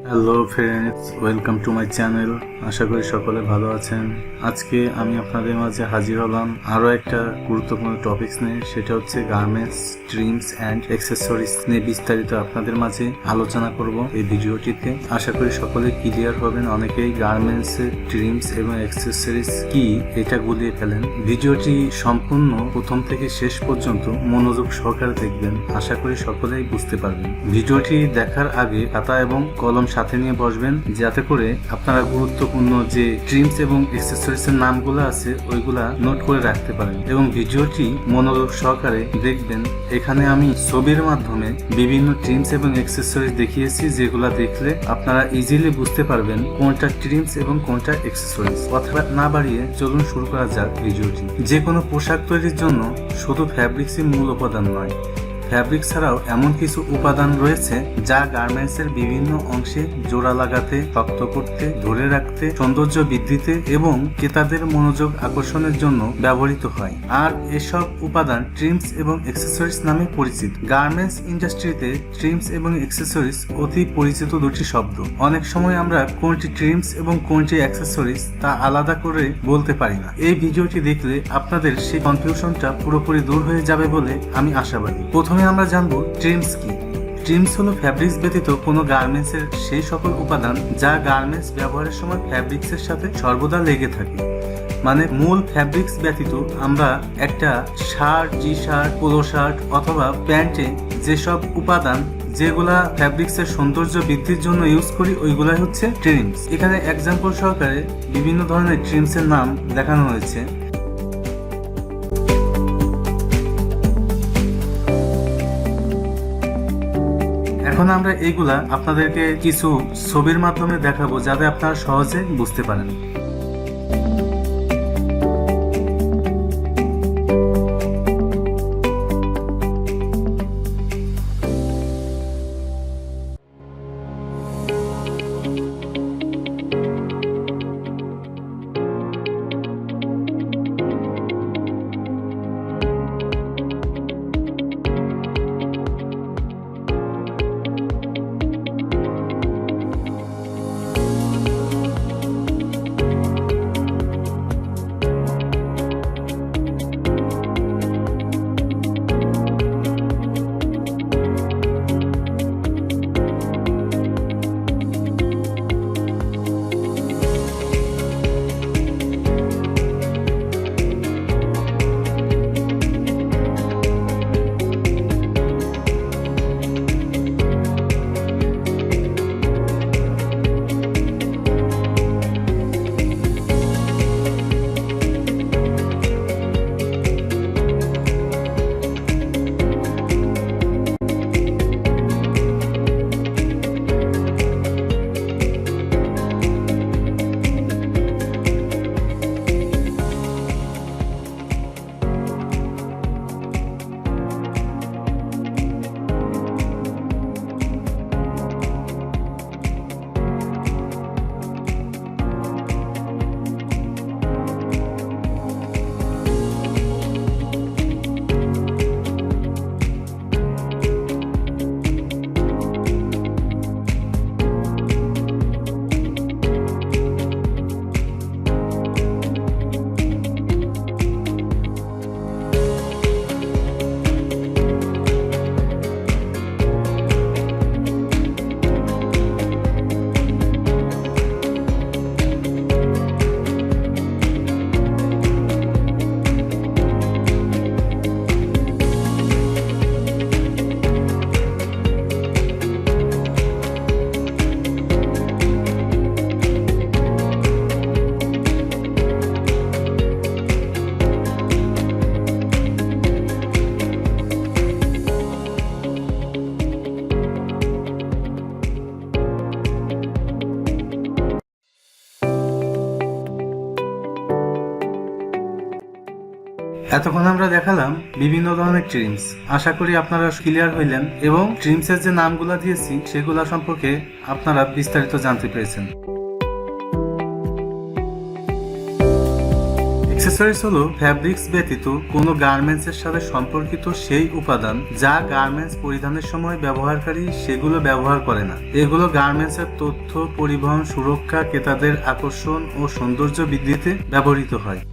Hello friends, welcome to my channel. আশা করি সকলে ভালো আছেন। আজকে আমি আপনাদের মাঝে হাজির হলাম আরও একটা গুরুত্বপূর্ণ টপিকস নিয়ে, সেটা হচ্ছে গার্মেন্টস, ট্রিমস অ্যান্ড অ্যাক্সেসরিজ নিয়ে বিস্তারিত আপনাদের মাঝে আলোচনা করব এই ভিডিওটিতে। আশা করি সকলে ক্লিয়ার হবেন। অনেকেই গার্মেন্টসের ট্রিমস এবং অ্যাক্সেসরিজ কি এটা গুলিয়ে ফেলেন। ভিডিওটি সম্পূর্ণ প্রথম থেকে শেষ পর্যন্ত মনোযোগ সহকারে দেখবেন, আশা করি সকলেই বুঝতে পারবেন। ভিডিওটি দেখার আগে খাতা এবং কলম সাথে নিয়ে বসবেন, যাতে করে আপনারা গুরুত্বপূর্ণ যে ট্রিমস এবং অ্যাক্সেসরিজ এর নামগুলো আছে ওইগুলা নোট করে রাখতে পারেন এবং ভিডিওটি মনোযোগ সহকারে দেখবেন। এখানে আমি ছবির মাধ্যমে বিভিন্ন ট্রিমস এবং অ্যাক্সেসরিজ দেখিয়েছি, যেগুলা দেখলে আপনারা ইজিলি বুঝতে পারবেন কোনটা ট্রিমস এবং কোনটা অ্যাক্সেসরিজ। কথা না বাড়িয়ে চলুন শুরু করা যাক ভিডিওটি। যে কোনো পোশাক তৈরির জন্য শুধু ফ্যাব্রিক্সই মূল উপাদান নয়, ফ্যাব্রিক ছাড়াও এমন কিছু উপাদান রয়েছে যা গার্মেন্টসের বিভিন্ন অংশে জোড়া লাগাতে, শক্ত করতে, ধরে রাখতে, সৌন্দর্য বৃদ্ধিতে এবং ক্রেতাদের মনোযোগ আকর্ষণের জন্য ব্যবহৃত হয়। আর এসব উপাদান ট্রিমস এবং অ্যাক্সেসরিজ নামে পরিচিত। গার্মেন্টস ইন্ডাস্ট্রিতে ট্রিমস এবং অ্যাক্সেসরিজ অতি পরিচিত দুটি শব্দ। অনেক সময় আমরা কোনটি ট্রিমস এবং কোনটি অ্যাক্সেসরিজ তা আলাদা করে বলতে পারি না। এই ভিডিওটি দেখলে আপনাদের সেই কনফিউশনটা পুরোপুরি দূর হয়ে যাবে বলে আমি আশাবাদী। প্রথমে আমরা জানবো ট্রিমস কি। ট্রিমস হলো ফ্যাব্রিক্স ব্যতীত কোনো গার্মেন্টসের সেই সকল উপাদান যা গার্মেন্টস ব্যবহারের সময় ফ্যাব্রিক্সের সাথে সর্বদা লেগে থাকে। মানে মূল ফ্যাব্রিক্স ব্যতীত আমরা একটা shirt, T shirt, polo shirt অথবা প্যান্টে যেসব উপাদান যেগুলা ফ্যাব্রিক্সের সৌন্দর্য বৃদ্ধির জন্য ইউজ করি ওইগুলাই হচ্ছে ট্রিমস। এখানে এক্সাম্পল সহকারে বিভিন্ন ধরনের ট্রিমসের নাম দেখানো হয়েছে। এখন আমরা এইগুলা আপনাদেরকে কিছু ছবির মাধ্যমে দেখাবো, যাতে আপনারা সহজে বুঝতে পারেন। এতক্ষণ আমরা দেখালাম বিভিন্ন ধরনের ট্রিমস। আশা করি আপনারা ক্লিয়ার হইলেন এবং ট্রিমসের যে নামগুলা দিয়েছি সেগুলা সম্পর্কে আপনারা বিস্তারিত জানতে পেরেছেন। অ্যাক্সেসরিজ হলো ফ্যাব্রিক্স ব্যতীত কোনো গার্মেন্টসের সাথে সম্পর্কিত সেই উপাদান যা গার্মেন্টস পরিধানের সময় ব্যবহারকারী সেগুলো ব্যবহার করে না। এগুলো গার্মেন্টসের তথ্য পরিবহন, সুরক্ষা, ক্রেতাদের আকর্ষণ ও সৌন্দর্য বৃদ্ধিতে ব্যবহৃত হয়।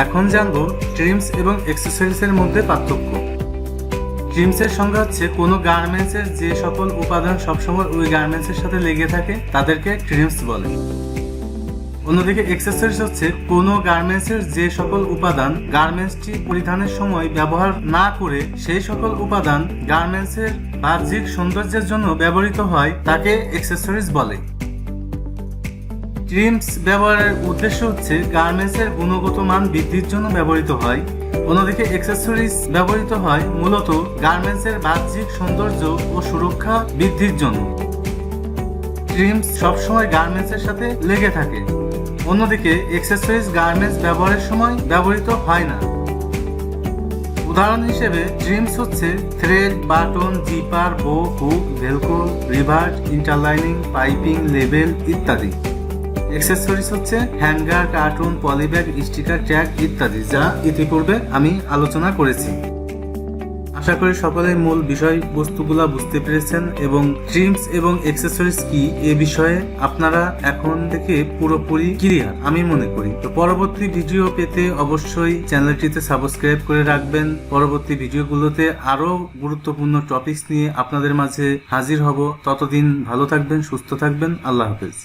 এখন জানবো ট্রিমস এবং অ্যাক্সেসরিজের মধ্যে পার্থক্য। ট্রিমসের সংজ্ঞা হচ্ছে কোনো গার্মেন্টসের যে সকল উপাদান সবসময় ওই গার্মেন্টসের সাথে লেগে থাকে তাদেরকে ট্রিমস বলে। অন্যদিকে অ্যাক্সেসরিজ হচ্ছে কোনো গার্মেন্টসের যে সকল উপাদান গার্মেন্টসটি পরিধানের সময় ব্যবহার না করে সেই সকল উপাদান গার্মেন্টসের বাহ্যিক সৌন্দর্যের জন্য ব্যবহৃত হয় তাকে অ্যাক্সেসরিজ বলে। ট্রিমস ব্যবহারের উদ্দেশ্য হচ্ছে গার্মেন্টসের গুণগত মান বৃদ্ধির জন্য ব্যবহৃত হয়। অন্যদিকে অ্যাক্সেসরিজ ব্যবহৃত হয় মূলত গার্মেন্টসের বাহ্যিক সৌন্দর্য ও সুরক্ষা বৃদ্ধির জন্য। ট্রিমস সবসময় গার্মেন্টসের সাথে লেগে থাকে, অন্যদিকে অ্যাক্সেসরিজ গার্মেন্টস ব্যবহারের সময় ব্যবহৃত হয় না। উদাহরণ হিসেবে ট্রিমস হচ্ছে থ্রেড, বাটন, জিপার, বো, hook, Velcro, revert, interlining, piping, label ইত্যাদি। অ্যাক্সেসরিজ হচ্ছে hanger, cartoon, polybag, sticker, tag ইত্যাদি, যা ইতিপূর্বে আমি আলোচনা করেছি। আশা করি সকলেই মূল বিষয়বস্তুগুলা বুঝতে পেরেছেন এবং ট্রিমস এবং অ্যাক্সেসরিজ কি এ বিষয়ে আপনারা এখন থেকে পুরোপুরি ক্লিয়ার আমি মনে করি। তো পরবর্তী ভিডিও পেতে অবশ্যই চ্যানেলটিতে সাবস্ক্রাইব করে রাখবেন। পরবর্তী ভিডিওগুলোতে আরো গুরুত্বপূর্ণ টপিকস নিয়ে আপনাদের মাঝে হাজির হব। ততদিন ভালো থাকবেন, সুস্থ থাকবেন। আল্লাহ হাফেজ।